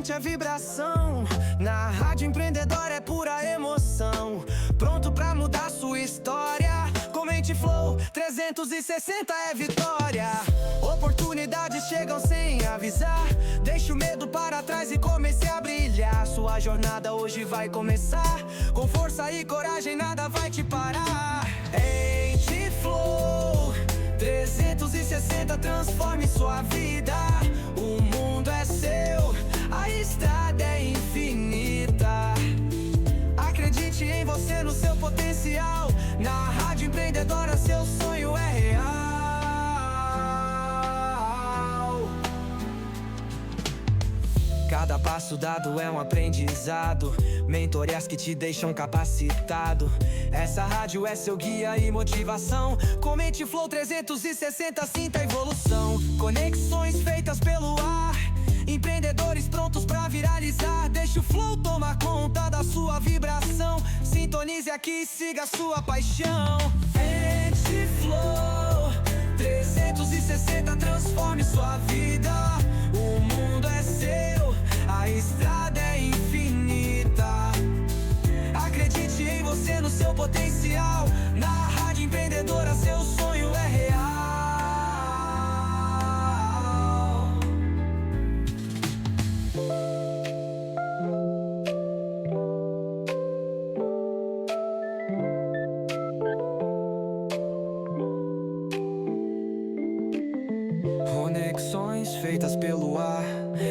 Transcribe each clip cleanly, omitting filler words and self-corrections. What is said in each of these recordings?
sente a vibração. Na Rádio Empreendedora é pura emoção. Pronto pra mudar sua história. Comente Flow 360 é vitória. Oportunidades chegam sem avisar. Deixa o medo para trás e comece a brilhar. Sua jornada hoje vai começar. Com força e coragem nada vai te parar. Mente Flow 360, transforme sua vida. O mundo é seu, a estrada é infinita. Acredite em você, no seu potencial. Na Rádio Empreendedora seu sonho é real. Cada passo dado é um aprendizado. Mentorias que te deixam capacitado. Essa rádio é seu guia e motivação. Comente Flow 360, sinta a evolução. Conexões feitas pelo ar. Empreendedores prontos pra viralizar. Deixa o Flow tomar conta da sua vibração. Sintonize aqui e siga a sua paixão. Mente Flow 360, transforme sua vida. O mundo é seu, a estrada é infinita. Acredite em você, no seu potencial. Na Rádio Empreendedora seu sonho é real. Conexões feitas pelo ar.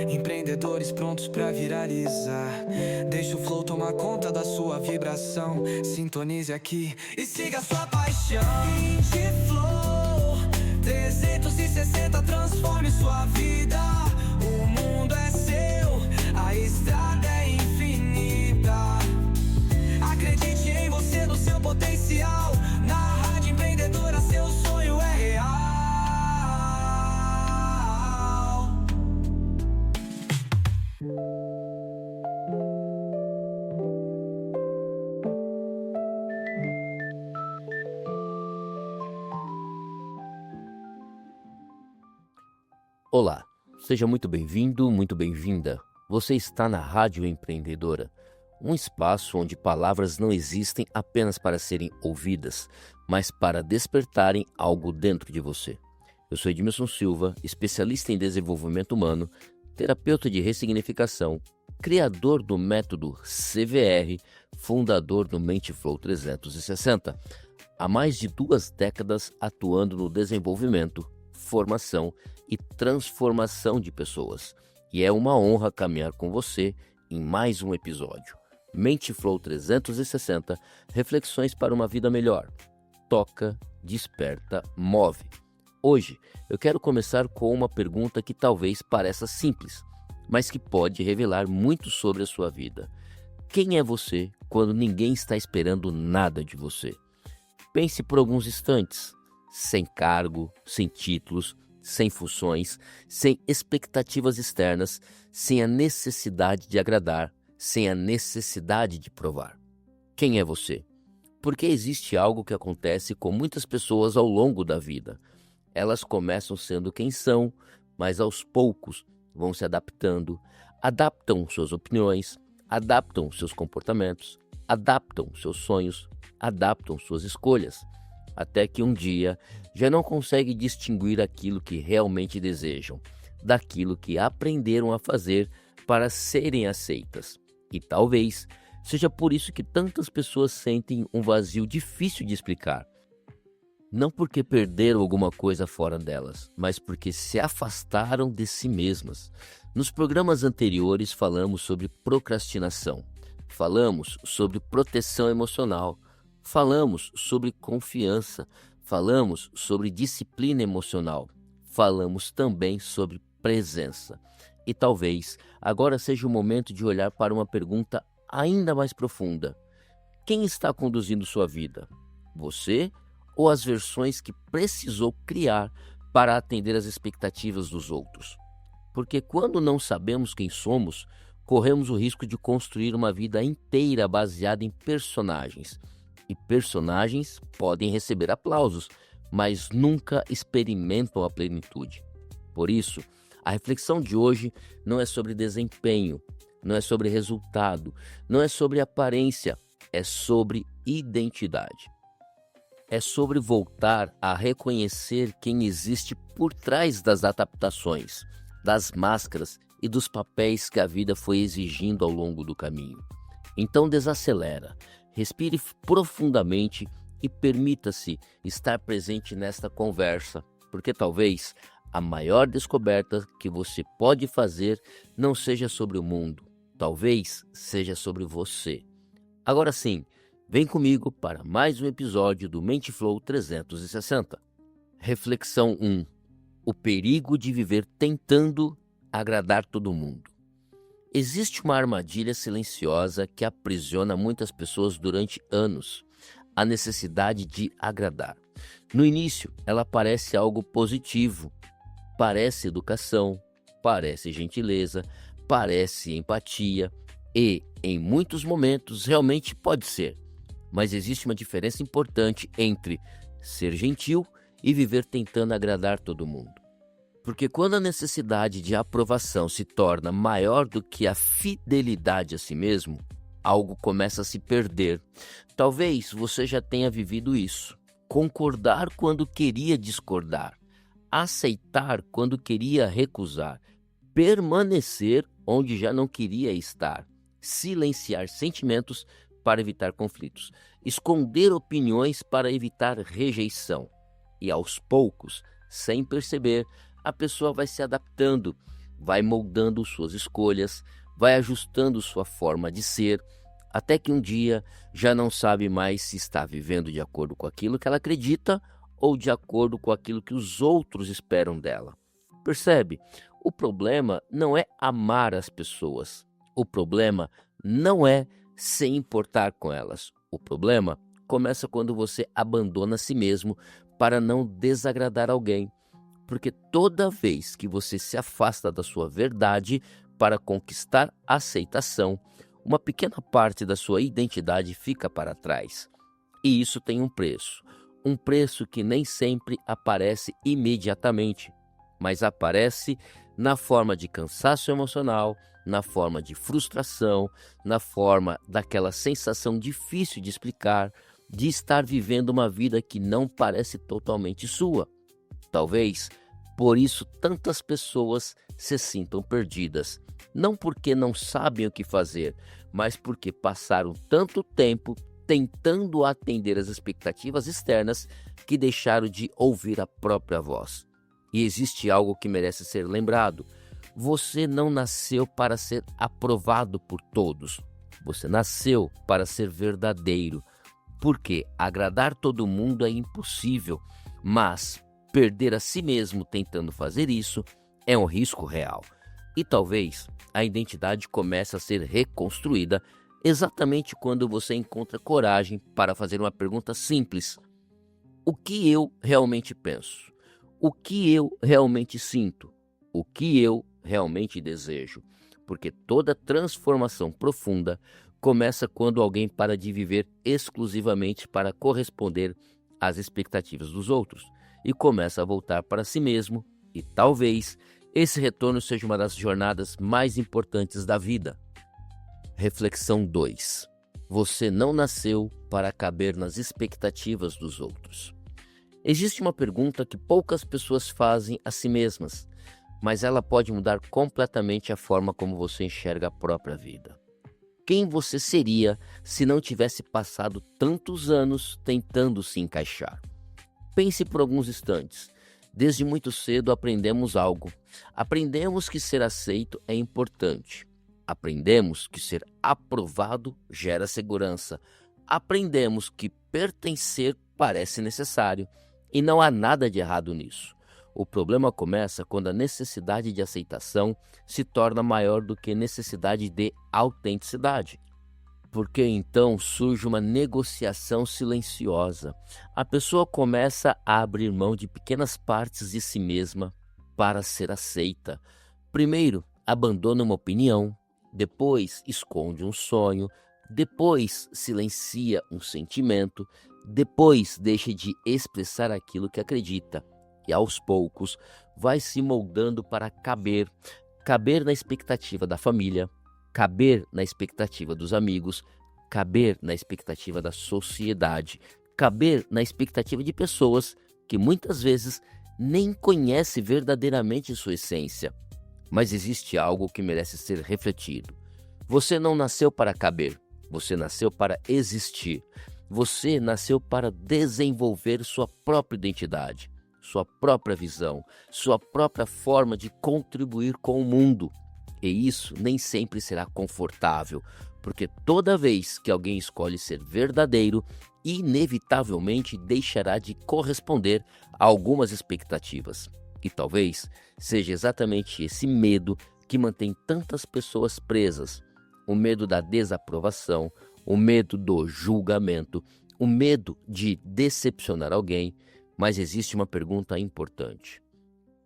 Empreendedores prontos pra viralizar. Deixa o Flow tomar conta da sua vibração. Sintonize aqui e siga a sua paixão. Mente Flow 360, transforme sua vida. O mundo é seu, a estrada é infinita. Acredite em você, no seu potencial. Na Rádio Empreendedora seu sonho é real. Olá, seja muito bem-vindo, muito bem-vinda. Você está na Rádio Empreendedora, um espaço onde palavras não existem apenas para serem ouvidas, mas para despertarem algo dentro de você. Eu sou Edmilson Silva, especialista em desenvolvimento humano, terapeuta de ressignificação, criador do método CVR, fundador do Mente Flow 360. Há mais de 2 décadas atuando no desenvolvimento, formação e transformação de pessoas. E é uma honra caminhar com você em mais um episódio. Mente Flow 360, reflexões para uma vida melhor. Toca, desperta, move. Hoje eu quero começar com uma pergunta que talvez pareça simples, mas que pode revelar muito sobre a sua vida. Quem é você quando ninguém está esperando nada de você? Pense por alguns instantes, sem cargo, sem títulos, sem funções, sem expectativas externas, sem a necessidade de agradar, sem a necessidade de provar. Quem é você? Porque existe algo que acontece com muitas pessoas ao longo da vida. Elas começam sendo quem são, mas aos poucos vão se adaptando, adaptam suas opiniões, adaptam seus comportamentos, adaptam seus sonhos, adaptam suas escolhas, até que um dia já não consegue distinguir aquilo que realmente desejam, daquilo que aprenderam a fazer para serem aceitas. E talvez seja por isso que tantas pessoas sentem um vazio difícil de explicar. Não porque perderam alguma coisa fora delas, mas porque se afastaram de si mesmas. Nos programas anteriores falamos sobre procrastinação, falamos sobre proteção emocional, falamos sobre confiança, falamos sobre disciplina emocional, falamos também sobre presença. E talvez agora seja o momento de olhar para uma pergunta ainda mais profunda. Quem está conduzindo sua vida? Você ou as versões que precisou criar para atender às expectativas dos outros? Porque quando não sabemos quem somos, corremos o risco de construir uma vida inteira baseada em personagens. E personagens podem receber aplausos, mas nunca experimentam a plenitude. Por isso, A reflexão de hoje não é sobre desempenho, não é sobre resultado, não é sobre aparência, é sobre identidade. É sobre voltar a reconhecer quem existe por trás das adaptações, das máscaras e dos papéis que a vida foi exigindo ao longo do caminho. Então desacelera, respire profundamente e permita-se estar presente nesta conversa, porque talvez a maior descoberta que você pode fazer não seja sobre o mundo, talvez seja sobre você. Agora sim, vem comigo para mais um episódio do Mente Flow 360. Reflexão 1. O perigo de viver tentando agradar todo mundo. Existe uma armadilha silenciosa que aprisiona muitas pessoas durante anos, a necessidade de agradar. No início, ela parece algo positivo, parece educação, parece gentileza, parece empatia e, em muitos momentos, realmente pode ser. Mas existe uma diferença importante entre ser gentil e viver tentando agradar todo mundo. Porque quando a necessidade de aprovação se torna maior do que a fidelidade a si mesmo, algo começa a se perder. Talvez você já tenha vivido isso. Concordar quando queria discordar, aceitar quando queria recusar, permanecer onde já não queria estar, silenciar sentimentos para evitar conflitos, esconder opiniões para evitar rejeição. E aos poucos, sem perceber, a pessoa vai se adaptando, vai moldando suas escolhas, vai ajustando sua forma de ser, até que um dia já não sabe mais se está vivendo de acordo com aquilo que ela acredita ou de acordo com aquilo que os outros esperam dela. Percebe? O problema não é amar as pessoas. O problema não é se importar com elas. O problema começa quando você abandona a si mesmo para não desagradar alguém. Porque toda vez que você se afasta da sua verdade para conquistar aceitação, uma pequena parte da sua identidade fica para trás. E isso tem um preço que nem sempre aparece imediatamente, mas aparece na forma de cansaço emocional, na forma de frustração, na forma daquela sensação difícil de explicar, de estar vivendo uma vida que não parece totalmente sua. Talvez por isso tantas pessoas se sintam perdidas, não porque não sabem o que fazer, mas porque passaram tanto tempo tentando atender às expectativas externas que deixaram de ouvir a própria voz. E existe algo que merece ser lembrado. Você não nasceu para ser aprovado por todos. Você nasceu para ser verdadeiro. Porque agradar todo mundo é impossível, mas perder a si mesmo tentando fazer isso é um risco real. E talvez a identidade comece a ser reconstruída exatamente quando você encontra coragem para fazer uma pergunta simples. O que eu realmente penso? O que eu realmente sinto? O que eu realmente desejo? Porque toda transformação profunda começa quando alguém para de viver exclusivamente para corresponder às expectativas dos outros e começa a voltar para si mesmo, e talvez esse retorno seja uma das jornadas mais importantes da vida. Reflexão 2. Você não nasceu para caber nas expectativas dos outros. Existe uma pergunta que poucas pessoas fazem a si mesmas, mas ela pode mudar completamente a forma como você enxerga a própria vida. Quem você seria se não tivesse passado tantos anos tentando se encaixar? Pense por alguns instantes. Desde muito cedo aprendemos algo. Aprendemos que ser aceito é importante. Aprendemos que ser aprovado gera segurança. Aprendemos que pertencer parece necessário. E não há nada de errado nisso. O problema começa quando a necessidade de aceitação se torna maior do que a necessidade de autenticidade. Porque então surge uma negociação silenciosa. A pessoa começa a abrir mão de pequenas partes de si mesma para ser aceita. Primeiro, abandona uma opinião, depois esconde um sonho, depois silencia um sentimento, depois deixa de expressar aquilo que acredita. e aos poucos vai se moldando para caber na expectativa da família, caber na expectativa dos amigos, caber na expectativa da sociedade, caber na expectativa de pessoas que muitas vezes nem conhecem verdadeiramente sua essência. Mas existe algo que merece ser refletido. Você não nasceu para caber, você nasceu para existir. Você nasceu para desenvolver sua própria identidade, sua própria visão, sua própria forma de contribuir com o mundo. E isso nem sempre será confortável, porque toda vez que alguém escolhe ser verdadeiro, inevitavelmente deixará de corresponder a algumas expectativas. E talvez seja exatamente esse medo que mantém tantas pessoas presas. O medo da desaprovação, o medo do julgamento, o medo de decepcionar alguém. Mas existe uma pergunta importante: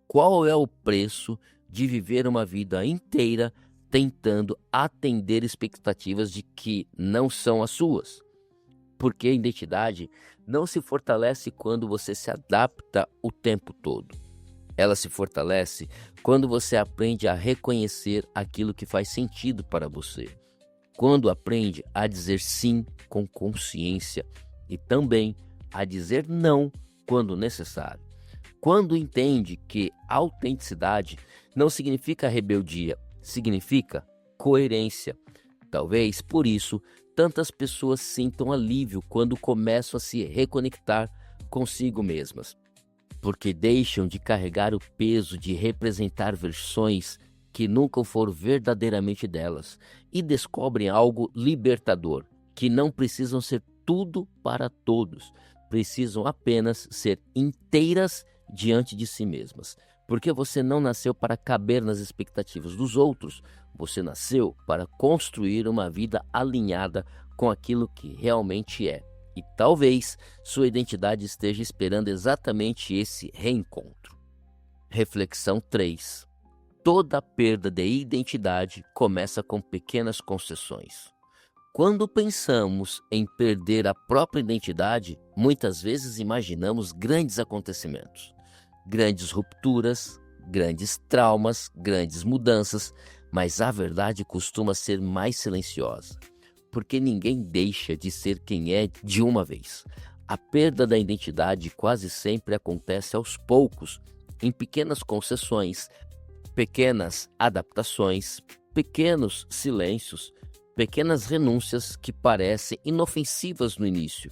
qual é o preço de viver uma vida inteira tentando atender expectativas de que não são as suas? Porque a identidade não se fortalece quando você se adapta o tempo todo. Ela se fortalece quando você aprende a reconhecer aquilo que faz sentido para você. Quando aprende a dizer sim com consciência e também a dizer não quando necessário. Quando entende que autenticidade não significa rebeldia, significa coerência. Talvez por isso tantas pessoas sintam alívio quando começam a se reconectar consigo mesmas, porque deixam de carregar o peso de representar versões que nunca foram verdadeiramente delas e descobrem algo libertador, que não precisam ser tudo para todos, precisam apenas ser inteiras diante de si mesmas. Porque você não nasceu para caber nas expectativas dos outros, você nasceu para construir uma vida alinhada com aquilo que realmente é. E talvez sua identidade esteja esperando exatamente esse reencontro. Reflexão 3. Toda perda de identidade começa com pequenas concessões. Quando pensamos em perder a própria identidade, muitas vezes imaginamos grandes acontecimentos, grandes rupturas, grandes traumas, grandes mudanças, mas a verdade costuma ser mais silenciosa, porque ninguém deixa de ser quem é de uma vez. A perda da identidade quase sempre acontece aos poucos, em pequenas concessões, pequenas adaptações, pequenos silêncios, pequenas renúncias que parecem inofensivas no início.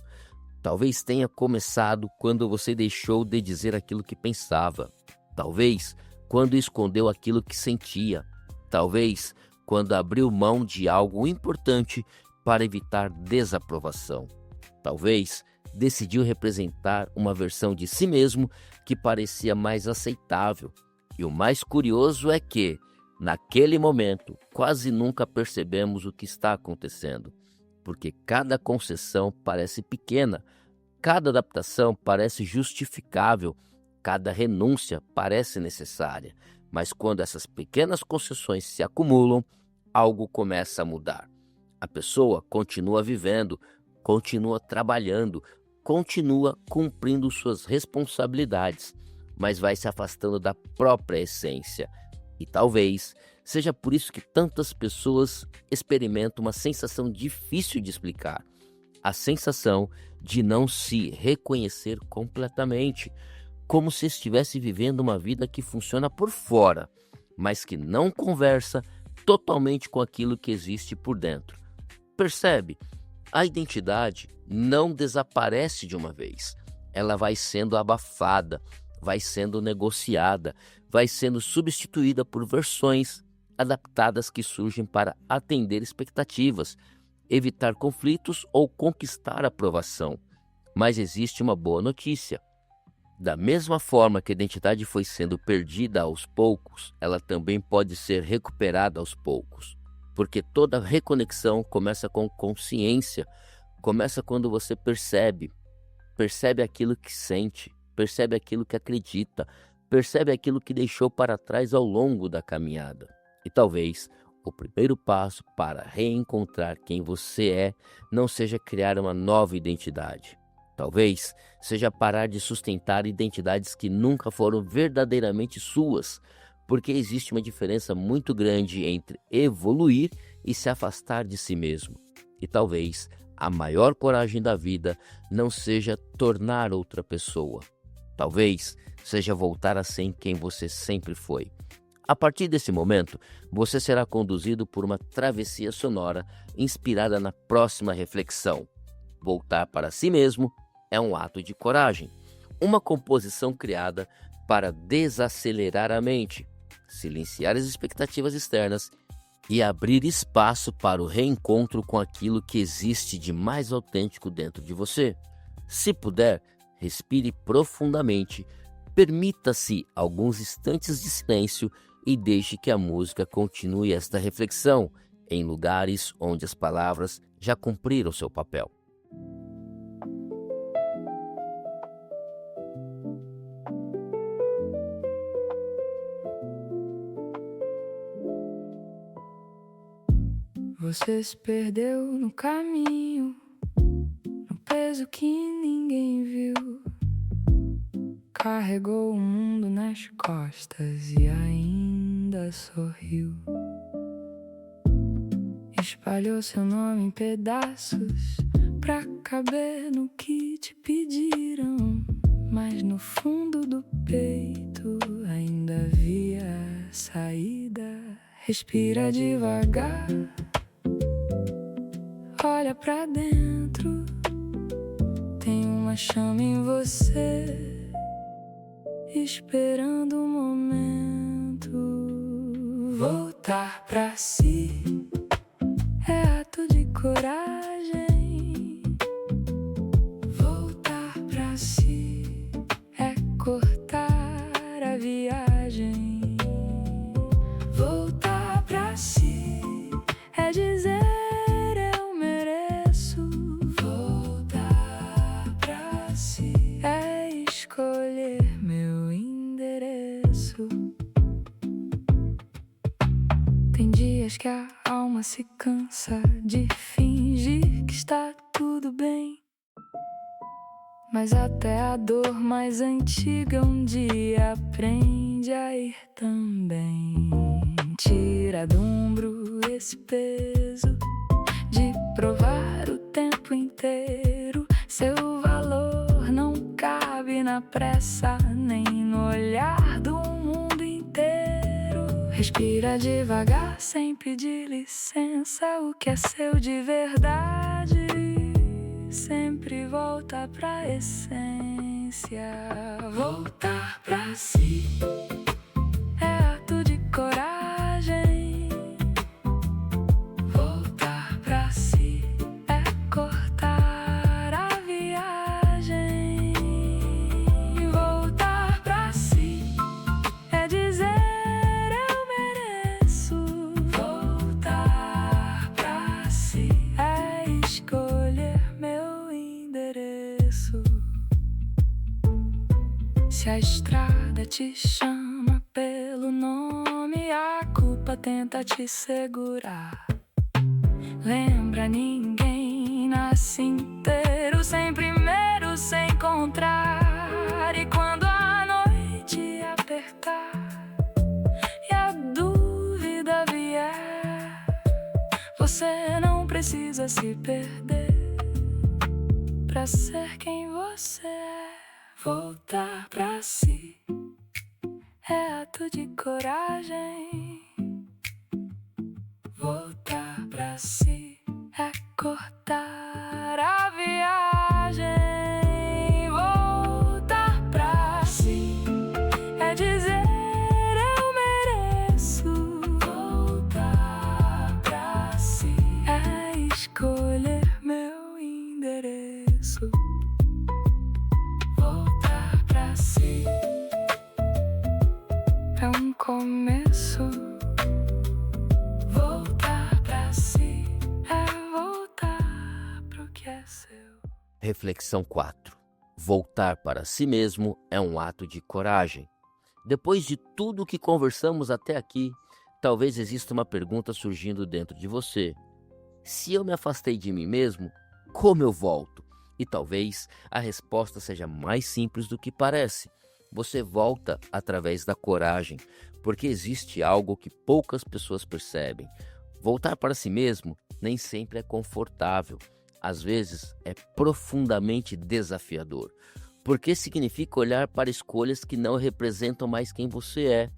Talvez tenha começado quando você deixou de dizer aquilo que pensava. Talvez quando escondeu aquilo que sentia. Talvez quando abriu mão de algo importante para evitar desaprovação. Talvez decidiu representar uma versão de si mesmo que parecia mais aceitável. E o mais curioso é que, naquele momento, quase nunca percebemos o que está acontecendo, porque cada concessão parece pequena, cada adaptação parece justificável, cada renúncia parece necessária, mas quando essas pequenas concessões se acumulam, algo começa a mudar. A pessoa continua vivendo, continua trabalhando, continua cumprindo suas responsabilidades, mas vai se afastando da própria essência. E talvez seja por isso que tantas pessoas experimentam uma sensação difícil de explicar. A sensação de não se reconhecer completamente, como se estivesse vivendo uma vida que funciona por fora, mas que não conversa totalmente com aquilo que existe por dentro. Percebe? A identidade não desaparece de uma vez. Ela vai sendo abafada, vai sendo negociada, vai sendo substituída por versões adaptadas que surgem para atender expectativas, evitar conflitos ou conquistar aprovação. Mas existe uma boa notícia. Da mesma forma que a identidade foi sendo perdida aos poucos, ela também pode ser recuperada aos poucos. Porque toda reconexão começa com consciência, começa quando você percebe aquilo que sente, percebe aquilo que acredita, percebe aquilo que deixou para trás ao longo da caminhada. E talvez o primeiro passo para reencontrar quem você é não seja criar uma nova identidade. Talvez seja parar de sustentar identidades que nunca foram verdadeiramente suas, porque existe uma diferença muito grande entre evoluir e se afastar de si mesmo. E talvez a maior coragem da vida não seja tornar outra pessoa. Talvez seja voltar a ser quem você sempre foi. A partir desse momento, você será conduzido por uma travessia sonora inspirada na próxima reflexão. Voltar para si mesmo é um ato de coragem. Uma composição criada para desacelerar a mente, silenciar as expectativas externas e abrir espaço para o reencontro com aquilo que existe de mais autêntico dentro de você. Se puder, respire profundamente, permita-se alguns instantes de silêncio e deixe que a música continue esta reflexão em lugares onde as palavras já cumpriram seu papel. Você se perdeu no caminho, no peso que ninguém viu. Carregou o mundo nas costas e ainda sorriu. Espalhou seu nome em pedaços pra caber no que te pediram. Mas no fundo do peito ainda havia saída. Respira devagar, olha pra dentro. Tem uma chama em você, esperando o momento. Voltar pra si é ato de coragem. Voltar pra si é cortar a viagem. Voltar pra si é dizer eu mereço. Voltar pra si é escolher meu endereço. Tem dias que a alma se cansa de fingir que está tudo bem. Mas até a dor mais antiga um dia aprende a ir também. Tira do ombro esse peso de provar o tempo inteiro. Seu valor não cabe na pressa, nem no olhar do mundo inteiro. Respira devagar, sem pedir licença. O que é seu de verdade sempre volta pra essência. Voltar pra si é ato de coragem. Voltar pra si é cortar a viagem. Voltar pra si é dizer eu mereço. Voltar pra si é escolher meu endereço. Se a estrada te chama pelo nome, a culpa tenta te segurar. Lembra, ninguém nasce inteiro, sem primeiro se encontrar. E quando a noite apertar e a dúvida vier, você não precisa se perder pra ser quem você é. Voltar pra si é ato de coragem. Voltar pra si é cortar a viagem. Voltar pra si é dizer eu mereço. Voltar pra si é escolher meu endereço. Voltar pra si é um começo. Voltar pra si é voltar pro que é seu. Reflexão 4. Voltar para si mesmo é um ato de coragem. Depois de tudo que conversamos até aqui, talvez exista uma pergunta surgindo dentro de você. Se eu me afastei de mim mesmo, como eu volto? E talvez a resposta seja mais simples do que parece. Você volta através da coragem, porque existe algo que poucas pessoas percebem. Voltar para si mesmo nem sempre é confortável. Às vezes é profundamente desafiador, porque significa olhar para escolhas que não representam mais quem você é.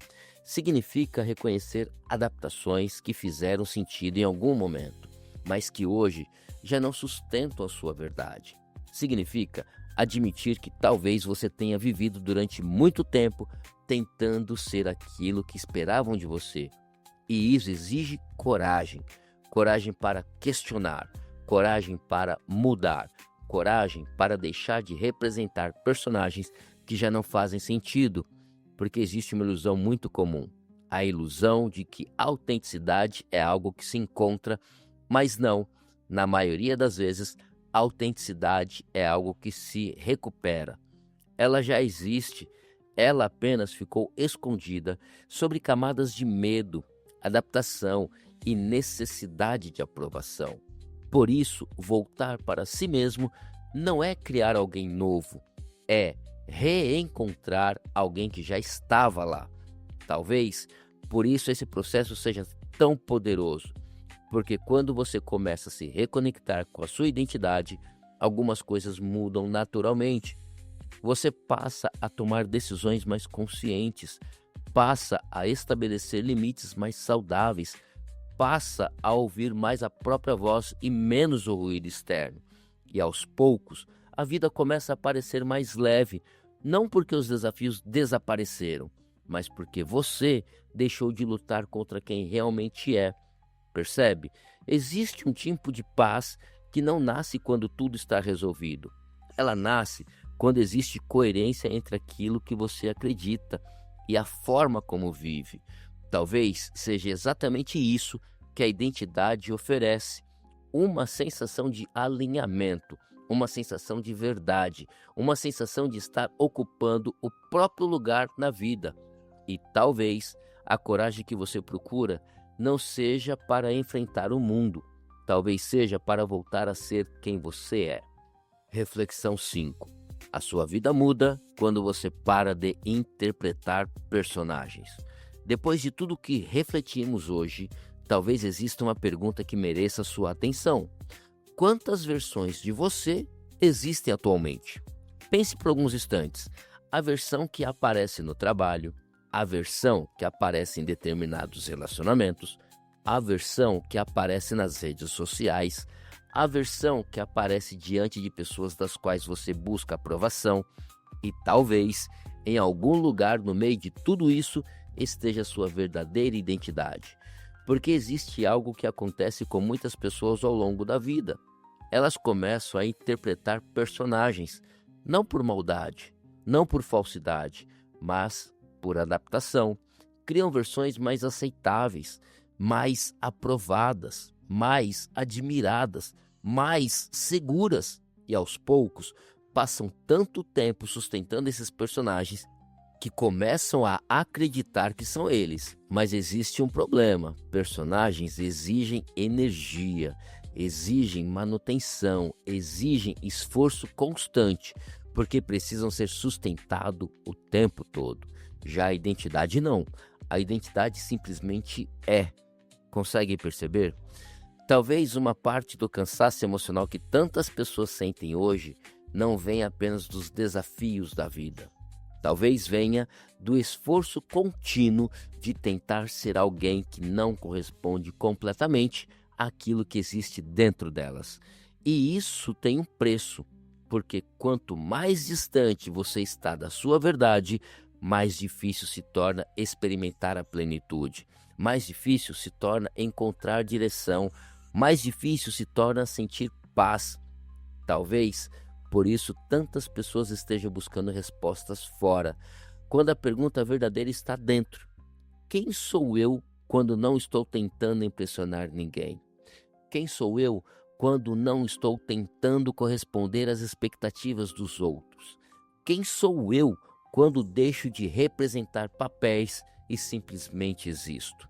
Significa reconhecer adaptações que fizeram sentido em algum momento, mas que hoje já não sustentam a sua verdade. Significa admitir que talvez você tenha vivido durante muito tempo tentando ser aquilo que esperavam de você. E isso exige coragem. Coragem para questionar, coragem para mudar, coragem para deixar de representar personagens que já não fazem sentido, porque existe uma ilusão muito comum, a ilusão de que autenticidade é algo que se encontra, mas não, na maioria das vezes, a autenticidade é algo que se recupera. Ela já existe, ela apenas ficou escondida sobre camadas de medo, adaptação e necessidade de aprovação. Por isso, voltar para si mesmo não é criar alguém novo, é reencontrar alguém que já estava lá. Talvez por isso esse processo seja tão poderoso, porque quando você começa a se reconectar com a sua identidade, algumas coisas mudam naturalmente. Você passa a tomar decisões mais conscientes, passa a estabelecer limites mais saudáveis, passa a ouvir mais a própria voz e menos o ruído externo. E aos poucos, a vida começa a parecer mais leve, não porque os desafios desapareceram, mas porque você deixou de lutar contra quem realmente é. Percebe? Existe um tipo de paz que não nasce quando tudo está resolvido. Ela nasce quando existe coerência entre aquilo que você acredita e a forma como vive. Talvez seja exatamente isso que a identidade oferece: uma sensação de alinhamento, uma sensação de verdade, uma sensação de estar ocupando o próprio lugar na vida. E talvez a coragem que você procura não seja para enfrentar o mundo, talvez seja para voltar a ser quem você é. Reflexão 5. A sua vida muda quando você para de interpretar personagens. Depois de tudo que refletimos hoje, talvez exista uma pergunta que mereça sua atenção. Quantas versões de você existem atualmente? Pense por alguns instantes. A versão que aparece no trabalho, a versão que aparece em determinados relacionamentos, a versão que aparece nas redes sociais, a versão que aparece diante de pessoas das quais você busca aprovação, e talvez, em algum lugar no meio de tudo isso, esteja a sua verdadeira identidade. Porque existe algo que acontece com muitas pessoas ao longo da vida. Elas começam a interpretar personagens, não por maldade, não por falsidade, mas por adaptação. Criam versões mais aceitáveis, mais aprovadas, mais admiradas, mais seguras. E aos poucos, passam tanto tempo sustentando esses personagens que começam a acreditar que são eles. Mas existe um problema: personagens exigem energia, exigem manutenção, exigem esforço constante, porque precisam ser sustentados o tempo todo. Já a identidade não. A identidade simplesmente é. Consegue perceber? Talvez uma parte do cansaço emocional que tantas pessoas sentem hoje não venha apenas dos desafios da vida. Talvez venha do esforço contínuo de tentar ser alguém que não corresponde completamente àquilo que existe dentro delas. E isso tem um preço, porque quanto mais distante você está da sua verdade, mais difícil se torna experimentar a plenitude, mais difícil se torna encontrar direção, mais difícil se torna sentir paz. Talvez por isso tantas pessoas estejam buscando respostas fora, quando a pergunta verdadeira está dentro. Quem sou eu quando não estou tentando impressionar ninguém? Quem sou eu quando não estou tentando corresponder às expectativas dos outros? Quem sou eu quando deixo de representar papéis e simplesmente existo?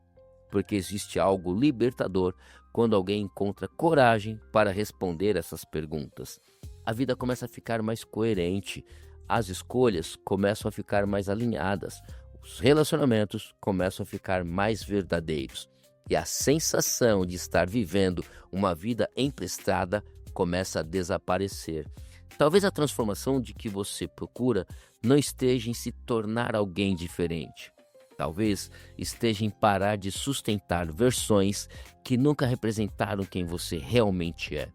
Porque existe algo libertador quando alguém encontra coragem para responder essas perguntas. a vida começa a ficar mais coerente, as escolhas começam a ficar mais alinhadas, os relacionamentos começam a ficar mais verdadeiros e a sensação de estar vivendo uma vida emprestada começa a desaparecer. Talvez a transformação de que você procura não esteja em se tornar alguém diferente. Talvez esteja em parar de sustentar versões que nunca representaram quem você realmente é.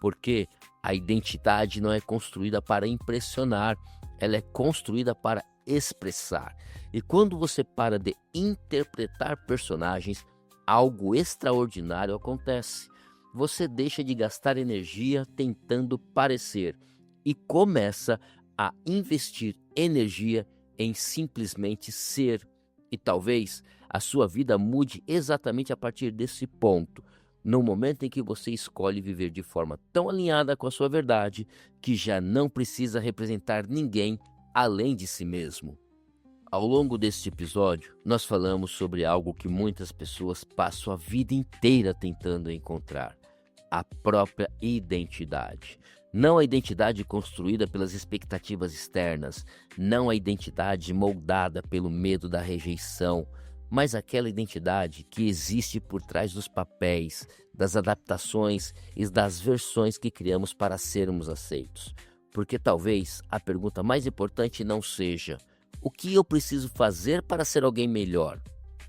Porque a identidade não é construída para impressionar, ela é construída para expressar. E quando você para de interpretar personagens, algo extraordinário acontece. Você deixa de gastar energia tentando parecer e começa a investir energia em simplesmente ser. E talvez a sua vida mude exatamente a partir desse ponto, no momento em que você escolhe viver de forma tão alinhada com a sua verdade que já não precisa representar ninguém além de si mesmo. Ao longo deste episódio, nós falamos sobre algo que muitas pessoas passam a vida inteira tentando encontrar: a própria identidade. Não a identidade construída pelas expectativas externas, não a identidade moldada pelo medo da rejeição, mas aquela identidade que existe por trás dos papéis, das adaptações e das versões que criamos para sermos aceitos. Porque talvez a pergunta mais importante não seja: o que eu preciso fazer para ser alguém melhor?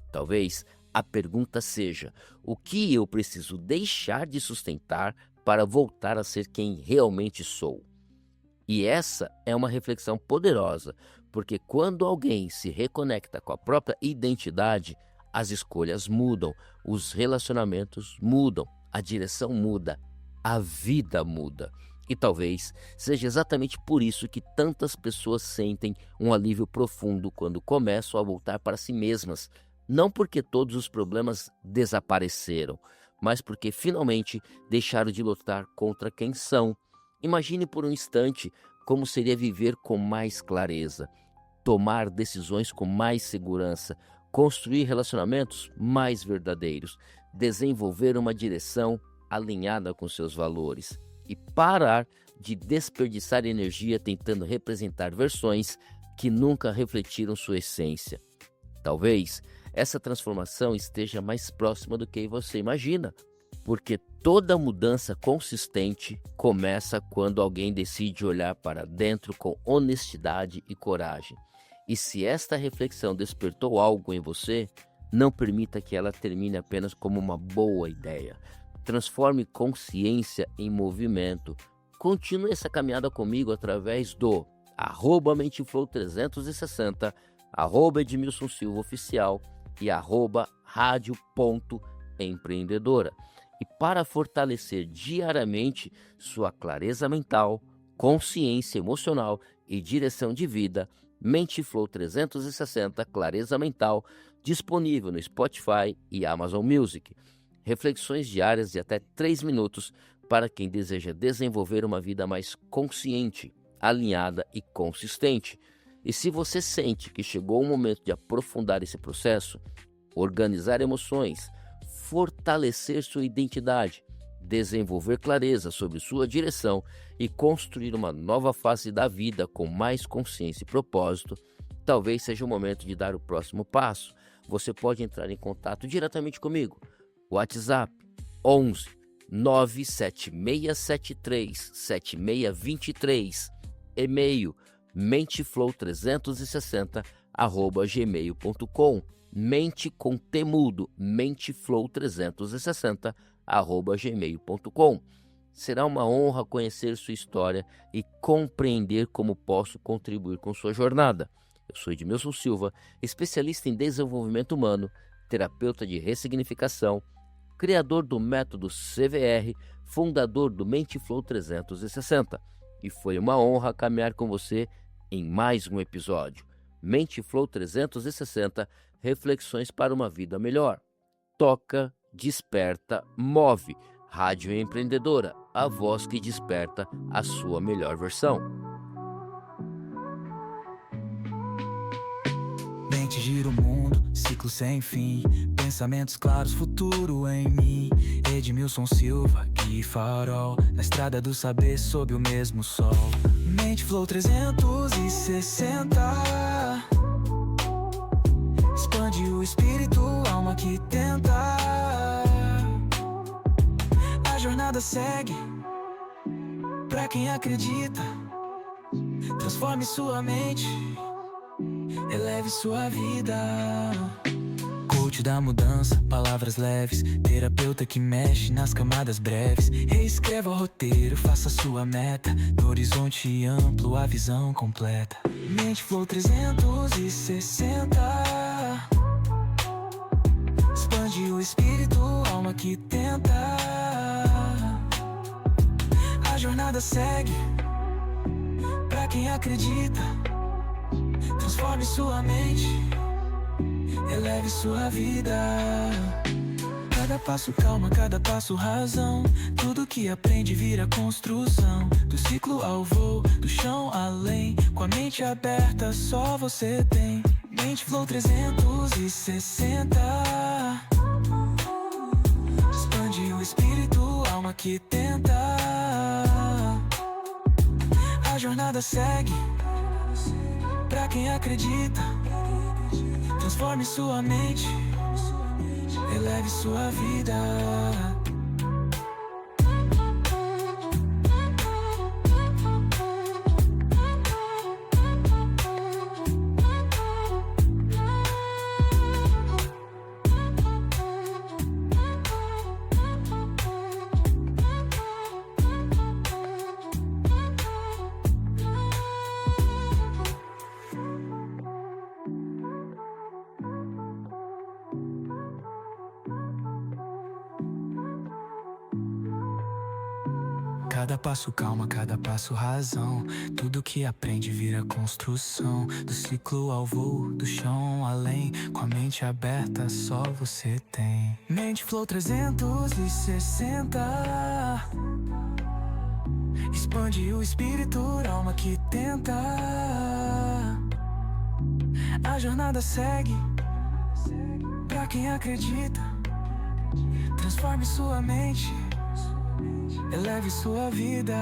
Talvez a pergunta seja: o que eu preciso deixar de sustentar para voltar a ser quem realmente sou? E essa é uma reflexão poderosa, porque quando alguém se reconecta com a própria identidade, as escolhas mudam, os relacionamentos mudam, a direção muda, a vida muda. E talvez seja exatamente por isso que tantas pessoas sentem um alívio profundo quando começam a voltar para si mesmas. Não porque todos os problemas desapareceram, mas porque finalmente deixaram de lutar contra quem são. Imagine por um instante como seria viver com mais clareza, tomar decisões com mais segurança, construir relacionamentos mais verdadeiros, desenvolver uma direção alinhada com seus valores e parar de desperdiçar energia tentando representar versões que nunca refletiram sua essência. Talvez essa transformação esteja mais próxima do que você imagina, porque toda mudança consistente começa quando alguém decide olhar para dentro com honestidade e coragem. E se esta reflexão despertou algo em você, não permita que ela termine apenas como uma boa ideia. Transforme consciência em movimento. Continue essa caminhada comigo através do @Menteflow360, @Edmilson Silva Oficial e @Rádio.empreendedora. E para fortalecer diariamente sua clareza mental, consciência emocional e direção de vida, Menteflow 360 Clareza Mental, disponível no Spotify e Amazon Music. Reflexões diárias de até 3 minutos para quem deseja desenvolver uma vida mais consciente, alinhada e consistente. E se você sente que chegou o momento de aprofundar esse processo, organizar emoções, fortalecer sua identidade, desenvolver clareza sobre sua direção e construir uma nova fase da vida com mais consciência e propósito, talvez seja o momento de dar o próximo passo. Você pode entrar em contato diretamente comigo. WhatsApp 11 97673 7623, e-mail menteflow360@gmail.com, mente com temudo, menteflow360@gmail.com. Será uma honra conhecer sua história e compreender como posso contribuir com sua jornada. Eu sou Edmilson Silva, especialista em desenvolvimento humano, terapeuta de ressignificação, criador do método CVR, fundador do Menteflow 360. E foi uma honra caminhar com você em mais um episódio. Menteflow 360, reflexões para uma vida melhor. Toca, desperta, move. Rádio Empreendedora, a voz que desperta a sua melhor versão. Mente gira o mundo, ciclo sem fim. Pensamentos claros, futuro em mim. Edmilson Silva, de farol, na estrada do saber sob o mesmo sol. Mente Flow 360. Expande o espírito, alma que tenta. A jornada segue pra quem acredita. Transforme sua mente, eleve sua vida. Coach da mudança, palavras leves. Terapeuta que mexe nas camadas breves. Reescreva o roteiro, faça sua meta. Do horizonte amplo, a visão completa. Mente Flow 360. Expande o espírito, alma que tenta. A jornada segue pra quem acredita. Transforme sua mente, eleve sua vida. Cada passo calma, cada passo razão. Tudo que aprende vira construção. Do ciclo ao voo, do chão além. Com a mente aberta só você tem. Mente Flow 360. Expande o espírito, alma que tenta. A jornada segue pra quem acredita. Transforme sua mente, eleve sua vida. Cada passo calma, cada passo razão. Tudo que aprende vira construção. Do ciclo ao voo, do chão além. Com a mente aberta só você tem. Mente Flow 360. Expande o espírito, alma que tenta. A jornada segue pra quem acredita. Transforme sua mente, eleve sua vida.